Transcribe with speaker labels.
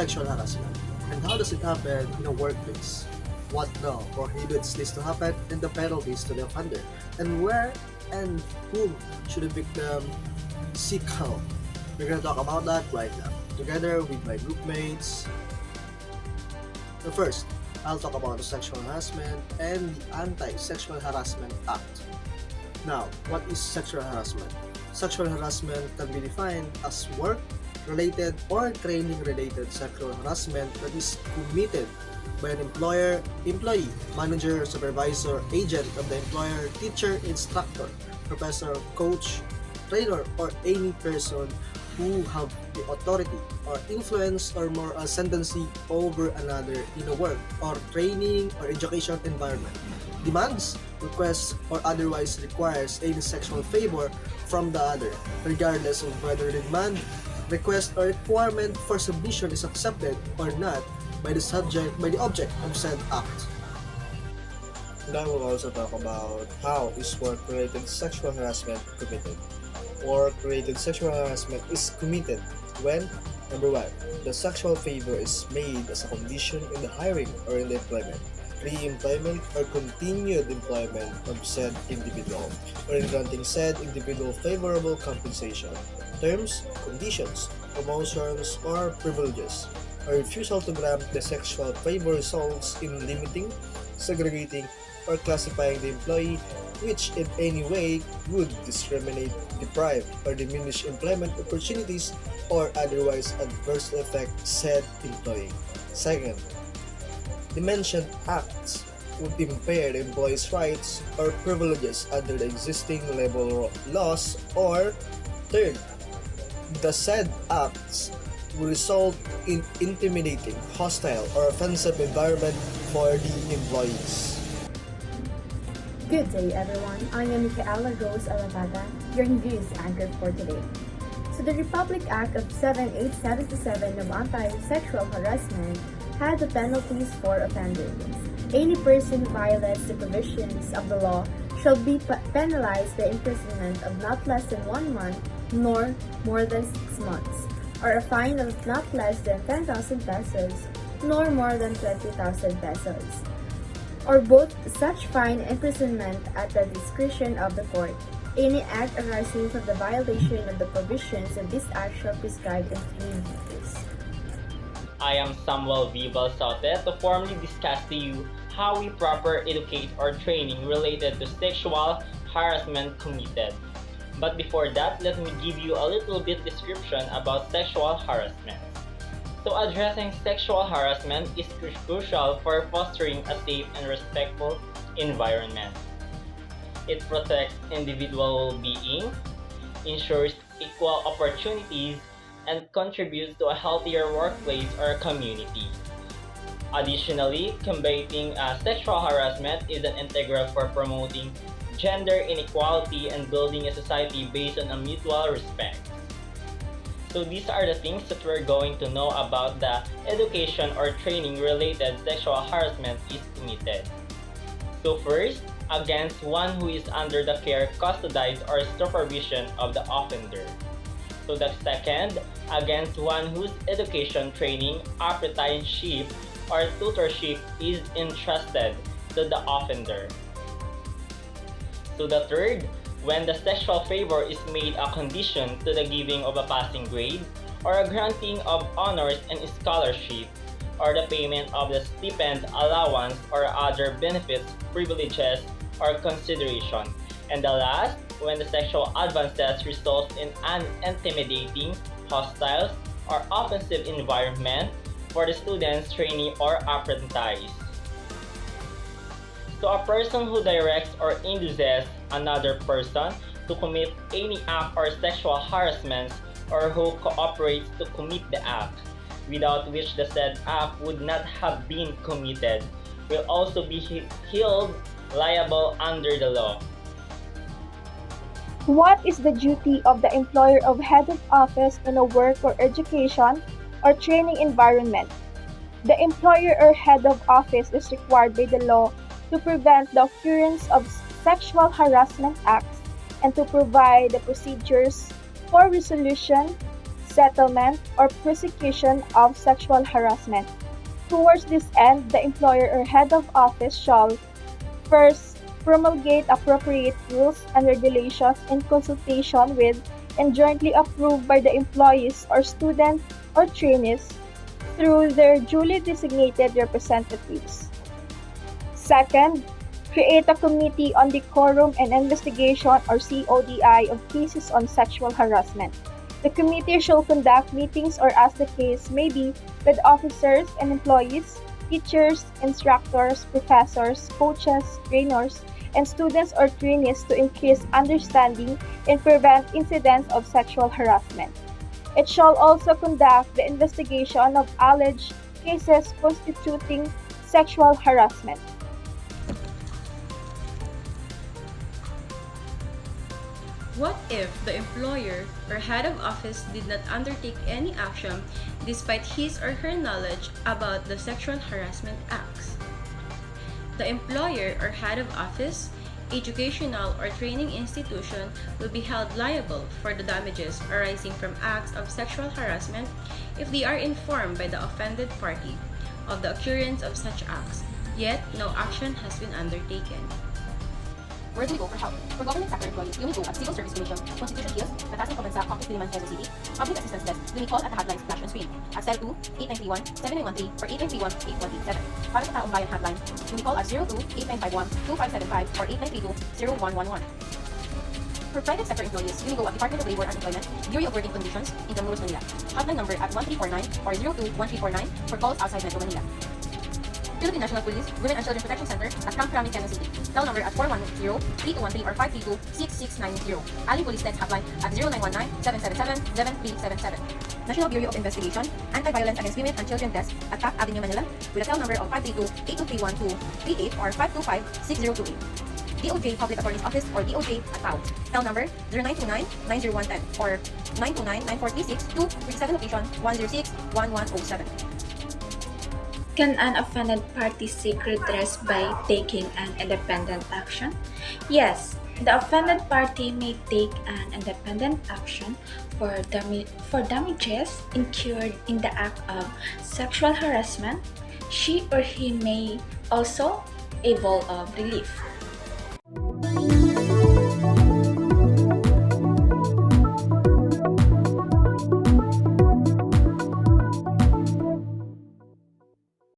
Speaker 1: sexual harassment, and how does it happen in a workplace? What law prohibits this to happen and the penalties to the offender? And where and whom should the victim seek help? We're going to talk about that right now, together with my groupmates. So first, I'll talk about the Sexual Harassment and the Anti-Sexual Harassment Act. Now, what is sexual harassment? Sexual harassment can be defined as work-related or training-related sexual harassment that is committed by an employer, employee, manager, supervisor, agent of the employer, teacher, instructor, professor, coach, trainer, or any person who have the authority or influence or more ascendancy over another in a work or training or education environment, demands, requests, or otherwise requires any sexual favor from the other, regardless of whether the demand, request, or requirement for submission is accepted or not by the object of said act.
Speaker 2: Now we'll also talk about how is work-related sexual harassment committed. Work-related sexual harassment is committed when, number 1, the sexual favor is made as a condition in the hiring or in the employment, re-employment, or continued employment of said individual, or in granting said individual favorable compensation, terms, conditions, promotions, or privileges. A refusal to grant the sexual favor results in limiting, segregating, or classifying the employee, which in any way would discriminate, deprive, or diminish employment opportunities or otherwise adversely affect said employee. Second, the mentioned acts would impair the employee's rights or privileges under the existing labor laws. Or third, the said acts will result in intimidating, hostile, or offensive environment for the employees.
Speaker 3: Good day, everyone. I am Micaela Rose Alavada, your news anchor for today. So the Republic Act of 7877 of Anti-Sexual Harassment had the penalties for offenders. Any person who violates the provisions of the law shall be penalized by imprisonment of not less than 1 month nor more than 6 months, or a fine of not less than 10,000 pesos nor more than 20,000 pesos, or both such fine and imprisonment at the discretion of the court. Any act arising from the violation of the provisions of this act shall prescribe in 3 years.
Speaker 4: I am Samuel V. Balsote to formally discuss to you how we proper educate or training related to sexual harassment committed. But before that, let me give you a little bit description about sexual harassment. So addressing sexual harassment is crucial for fostering a safe and respectful environment. It protects individual well-being, ensures equal opportunities, and contributes to a healthier workplace or community. Additionally, combating sexual harassment is an integral for promoting gender inequality and building a society based on a mutual respect. So these are the things that we're going to know about the education or training related sexual harassment is committed. So first, against one who is under the care, custody, or supervision of the offender. So the second, against one whose education, training, apprenticeship, or tutorship is entrusted to the offender. So the third, when the sexual favor is made a condition to the giving of a passing grade, or a granting of honors and scholarship, or the payment of the stipend, allowance, or other benefits, privileges, or consideration. And the last, when the sexual advances results in an intimidating, hostile, or offensive environment for the students, trainee, or apprentice. So a person who directs or induces another person to commit any act or sexual harassment, or who cooperates to commit the act, without which the said act would not have been committed, will also be held liable under the law.
Speaker 5: What is the duty of the employer of head of office in a work or education or training environment? The employer or head of office is required by the law to prevent the occurrence of sexual harassment acts and to provide the procedures for resolution, settlement, or prosecution of sexual harassment. Towards this end, the employer or head of office shall first promulgate appropriate rules and regulations in consultation with and jointly approved by the employees or students or trainees through their duly designated representatives. Second, create a committee on decorum and investigation or CODI of cases on sexual harassment. The committee shall conduct meetings or as the case may be with officers and employees, teachers, instructors, professors, coaches, trainers, and students or trainees to increase understanding and prevent incidents of sexual harassment. It shall also conduct the investigation of alleged cases constituting sexual harassment.
Speaker 6: What if the employer or head of office did not undertake any action despite his or her knowledge about the sexual harassment acts? The employer or head of office, educational or training institution will be held liable for the damages arising from acts of sexual harassment if they are informed by the offended party of the occurrence of such acts, yet no action has been undertaken.
Speaker 7: Where do we go for help? For government sector employees, you may go at Civil Service Commission, Constitution Kiosk, Batas ng Pambansa, Complex Diliman, Quezon City, Public Assistance Desk, you may call at the hotlines flash on screen at cell 2-8931-7913 or 8931-8187. Para sa taong bayan hotline, you may call at 02-8951-2575 or 8932-0111. For private sector employees, you may go at Department of Labor and Employment, Bureau of Working Conditions, Intramuros, Manila. Hotline number at 1349 or 02-1349 for calls outside Metro Manila. Philippine National Police, Women and Children Protection Center at Camp Crame, Quezon City. Cell number at 410-3213 or 532-6690. Aling Police Text Hotline at 0919-777-7377. National Bureau of Investigation, Anti-Violence Against Women and Children Desk at Taft Avenue, Manila with a cell number of 532-8231238 or 525-6028. DOJ Public Attorney's Office or DOJ at PAO. Cell number 0929-90110 or 929-9436-237 location 106-1107.
Speaker 8: Can an offended party seek redress by taking an independent action? Yes, the offended party may take an independent action for damages incurred in the act of sexual harassment. She or he may also avail of relief.